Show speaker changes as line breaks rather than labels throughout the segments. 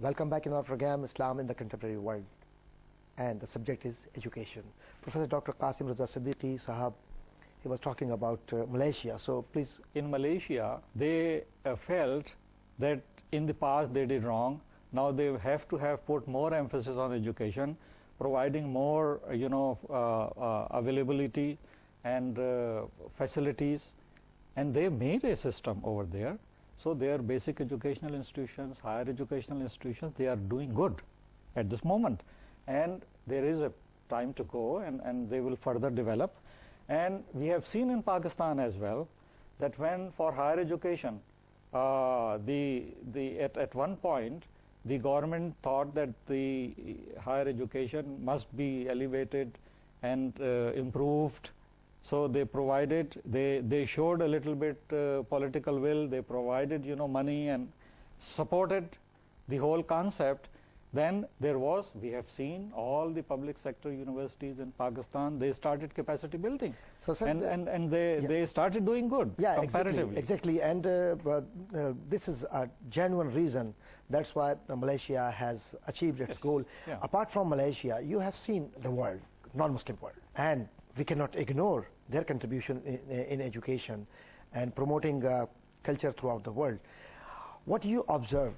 Welcome back in our program, Islam in the Contemporary World. And the subject is education. Professor Dr. Qasim Raza Siddiqui Sahab, he was talking about Malaysia. So please.
In Malaysia, they felt that in the past they did wrong. Now they have to have put more emphasis on education, providing more, availability and facilities. And they made a system over there. So their basic educational institutions, higher educational institutions, they are doing good at this moment. And there is a time to go, and they will further develop. And we have seen in Pakistan as well that when for higher education, at one point, the government thought that the higher education must be elevated and improved. So they provided, they showed a little bit political will, they provided, money and supported the whole concept. Then there was, we have seen all the public sector universities in Pakistan, they started capacity building. So, sir, and they started doing good, comparatively.
Exactly. And this is a genuine reason. That's why Malaysia has achieved its goal.
Yeah.
Apart from Malaysia, you have seen the world, non-Muslim world. And we cannot ignore their contribution in education and promoting culture throughout the world. What do you observe?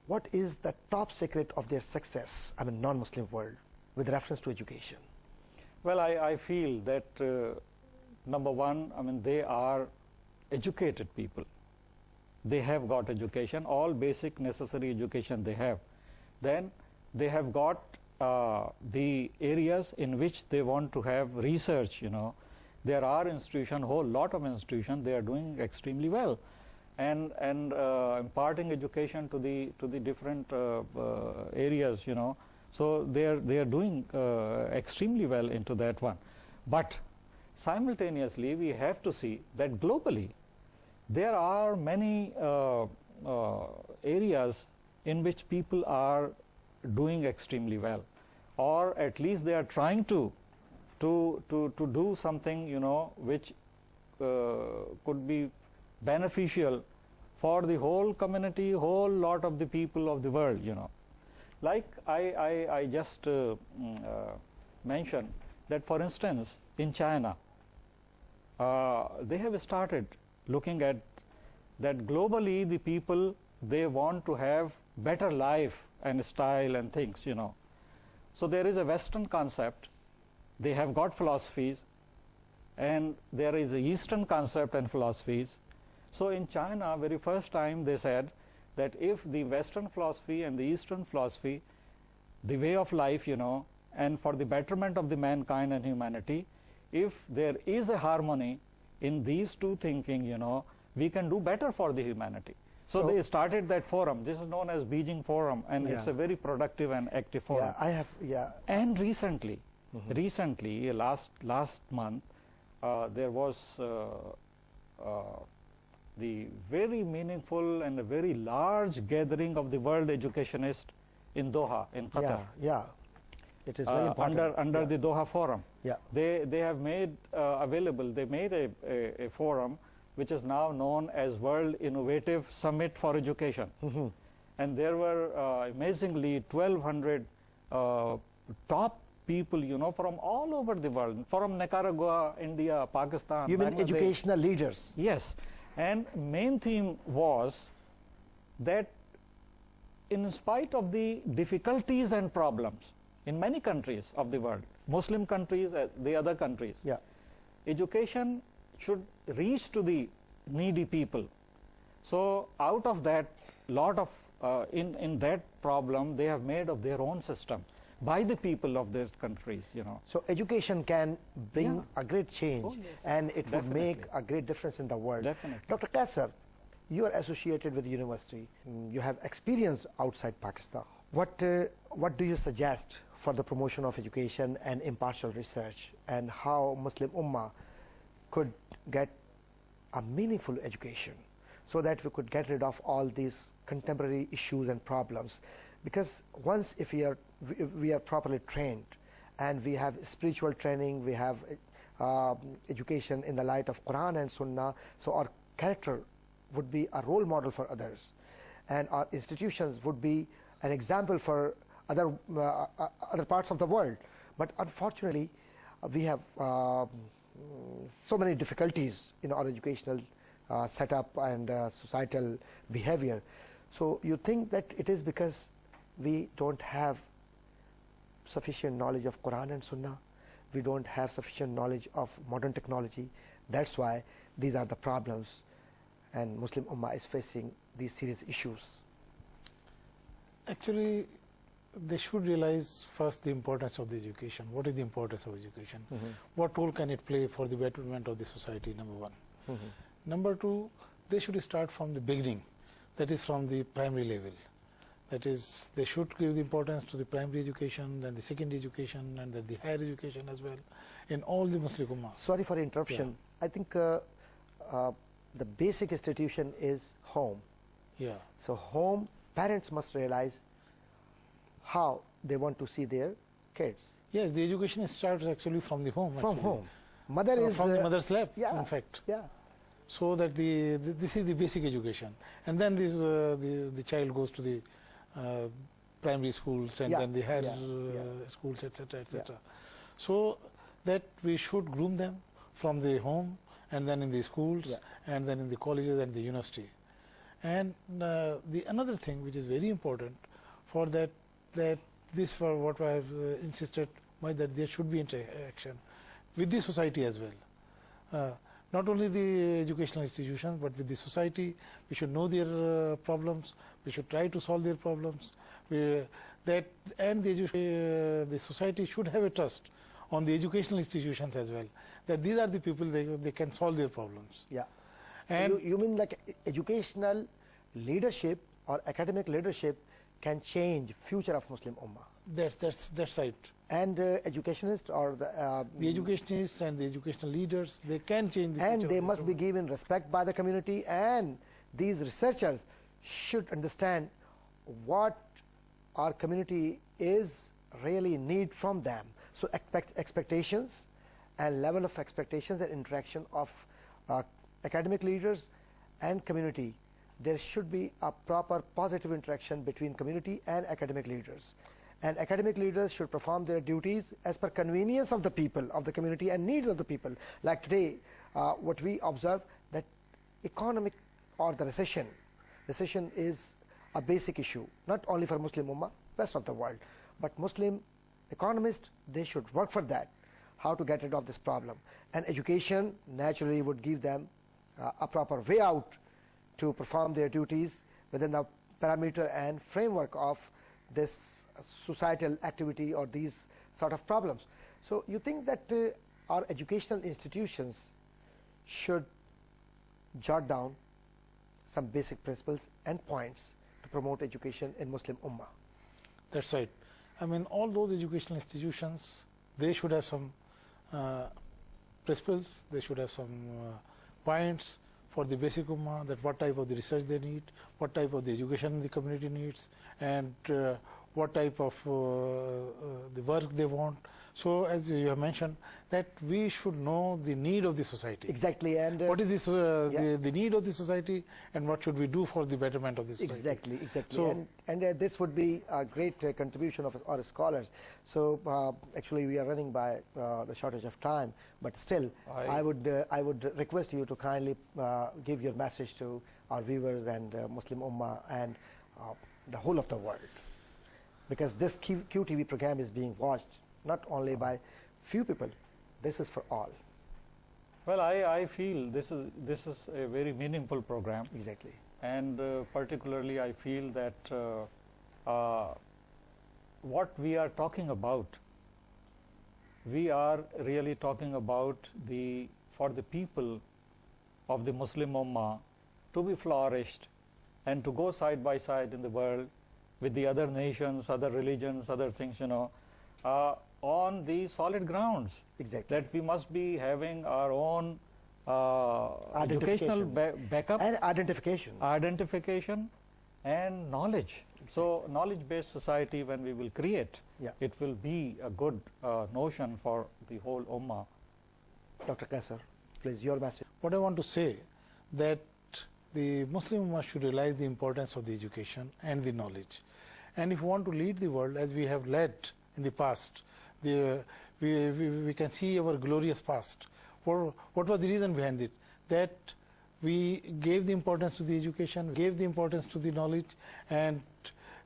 What is the top secret of their success, non-Muslim world, with reference to education?
Well, I feel that, number one, they are educated people. They have got education, all basic necessary education they have. Then they have got the areas in which they want to have research, There are institutions, whole lot of institutions, they are doing extremely well. And imparting education to the different areas, So they are doing extremely well into that one. But simultaneously, we have to see that globally, there are many areas in which people are doing extremely well, or at least they are trying to do something, which could be beneficial for the whole community, whole lot of the people of the world, Like I just mentioned that, for instance, in China, they have started looking at that globally the people, they want to have better life and style and things, So there is a Western concept, they have got philosophies, and there is an Eastern concept and philosophies. So in China, very first time they said that if the Western philosophy and the Eastern philosophy, the way of life, and for the betterment of the mankind and humanity, if there is a harmony in these two thinking, we can do better for the humanity. So they started that forum. This is known as Beijing Forum, and it's a very productive and active forum. And recently, last month, there was the very meaningful and a very large gathering of the world educationists in Doha, in Qatar.
It is very important.
Under the Doha Forum. They have made available, they made a forum which is now known as World Innovative Summit for Education. And there were amazingly 1,200 top people, from all over the world, from Nicaragua, India, Pakistan.
You mean Bangladesh. Educational leaders?
Yes. And main theme was that in spite of the difficulties and problems in many countries of the world, Muslim countries, the other countries, education should reach to the needy people. So out of that, lot of, in that problem, they have made of their own system by the people of these countries,
So education can bring a great change, and it would make a great difference in the world. Dr. Qaiser, you are associated with the university. You have experience outside Pakistan. What do you suggest for the promotion of education and impartial research, and how Muslim Ummah could get a meaningful education so that we could get rid of all these contemporary issues and problems? Because once if we are properly trained, and we have spiritual training, we have education in the light of Quran and Sunnah, so our character would be a role model for others, and our institutions would be an example for other parts of the world. But unfortunately, we have so many difficulties in our educational setup and societal behavior. So you think that it is because we don't have sufficient knowledge of Quran and Sunnah, we don't have sufficient knowledge of modern technology, that's why these are the problems and Muslim Ummah is facing these serious issues?
Actually, they should realize first the importance of the education. What is the importance of education? What role can it play for the betterment of the society, number one. Number two, they should start from the beginning, that is from the primary level. That is, they should give the importance to the primary education, then the secondary education, and then the higher education as well, in all the Muslim Ummah.
Sorry for interruption. Yeah. I think the basic institution is home.
Yeah.
So home, parents must realize how they want to see their kids.
Yes, the education starts actually from the home.
From
actually.
home. Mother is
from the mother's lap,
yeah,
in fact.
Yeah.
So that this is the basic education, and then this the child goes to the primary schools and then the higher schools, etc., etc. So that we should groom them from the home, and then in the schools, and then in the colleges and the university. And the another thing which is very important for that this for what I have insisted, that there should be interaction with the society as well. Not only the educational institutions, but with the society. We should know their problems. We should try to solve their problems. The society should have a trust on the educational institutions as well, that these are the people they can solve their problems.
Yeah.
And
you mean like educational leadership or academic leadership can change future of Muslim Ummah?
That's right.
And educationists or
the educationists and the educational leaders, they can change the
and
future
they
of
must be given respect by the community, and these researchers should understand what our community is really need from them. So expectations and level of expectations and interaction of academic leaders and community, there should be a proper positive interaction between community and academic leaders. And academic leaders should perform their duties as per convenience of the people, of the community, and needs of the people. Like today, what we observe, that economic or the recession is a basic issue, not only for Muslim Ummah, rest of the world, but Muslim economists, they should work for that, how to get rid of this problem. And education naturally would give them a proper way out to perform their duties within the parameter and framework of this societal activity or these sort of problems. So you think that our educational institutions should jot down some basic principles and points to promote education in Muslim Ummah?
That's right. I mean, all those educational institutions, they should have some principles, they should have some points for the basic Ummah, that what type of the research they need, what type of the education the community needs, and what type of the work they want. So as you have mentioned, that we should know the need of the society.
Exactly. And
what is this, the need of the society, and what should we do for the betterment of the society?
Exactly.
So,
and this would be a great contribution of our scholars. So actually we are running by the shortage of time, but still I would request you to kindly give your message to our viewers and Muslim Ummah and the whole of the world, because this QTV program is being watched not only by few people, this is for all.
Well, I feel this is a very meaningful program.
Exactly.
And particularly I feel that what we are talking about, we are really talking about for the people of the Muslim Ummah to be flourished and to go side by side in the world with the other nations, other religions, other things, on the solid grounds.
Exactly.
That we must be having our own educational backup
and identification
and knowledge. Exactly. So knowledge-based society, when we will create, it will be a good notion for the whole Ummah.
Dr. Qaiser, please, your message.
What I want to say, that the Muslim Ummah should realize the importance of the education and the knowledge, And if we want to lead the world as we have led in the past, we can see our glorious past. What was the reason behind it? That we gave the importance to the education, gave the importance to the knowledge, and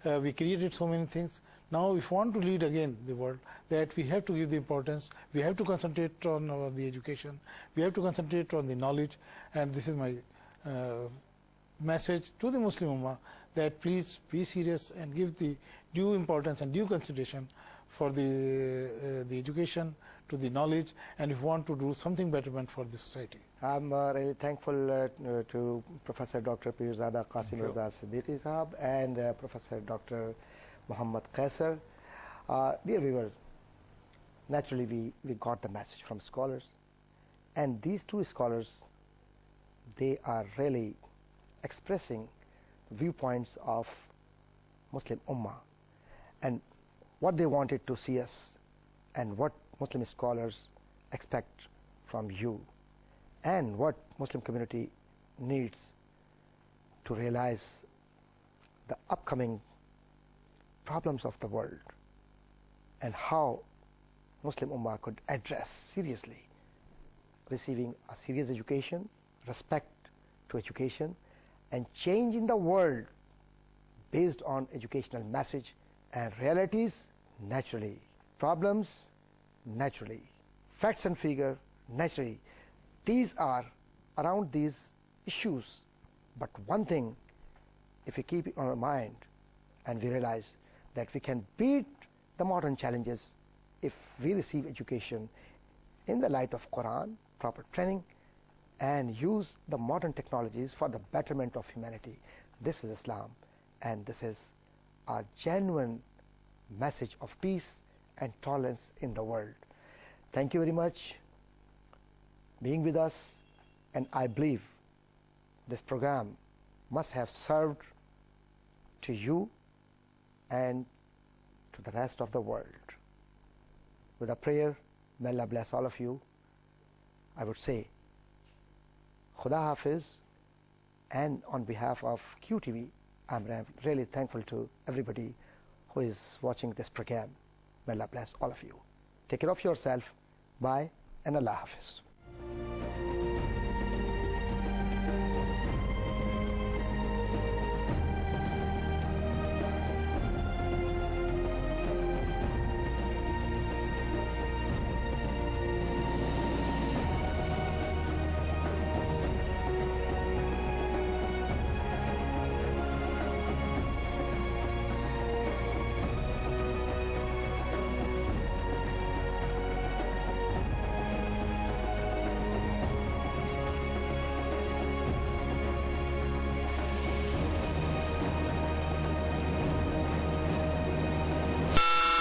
we created so many things. Now, if we want to lead again the world, that we have to give the importance, we have to concentrate on the education, we have to concentrate on the knowledge, and this is my message to the Muslim Ummah, that please be serious and give the due importance and due consideration for the education, to the knowledge, and if you want to do something betterment for the society.
I'm really thankful to Professor Dr. Pirzada, Qasim, Raza, Siddiqui Sahab, and Professor Dr. Muhammad Qaiser. Dear viewers, naturally we got the message from scholars, and these two scholars, they are really expressing viewpoints of Muslim Ummah and what they wanted to see us and what Muslim scholars expect from you and what Muslim community needs to realize the upcoming problems of the world and how Muslim Ummah could address seriously receiving a serious education, respect to education, and change in the world based on educational message and realities naturally, problems naturally, facts and figure naturally. These are around these issues, but one thing, if we keep it on our mind and we realize that we can beat the modern challenges if we receive education in the light of Quran, proper training, and use the modern technologies for the betterment of humanity. This is Islam, and this is a genuine message of peace and tolerance in the world. Thank you very much being with us, and I believe this program must have served to you and to the rest of the world. With a prayer, may Allah bless all of you. I would say Khuda Hafiz, and on behalf of QTV, I'm really thankful to everybody who is watching this program. May Allah bless all of you. Take care of yourself. Bye, and Allah Hafiz.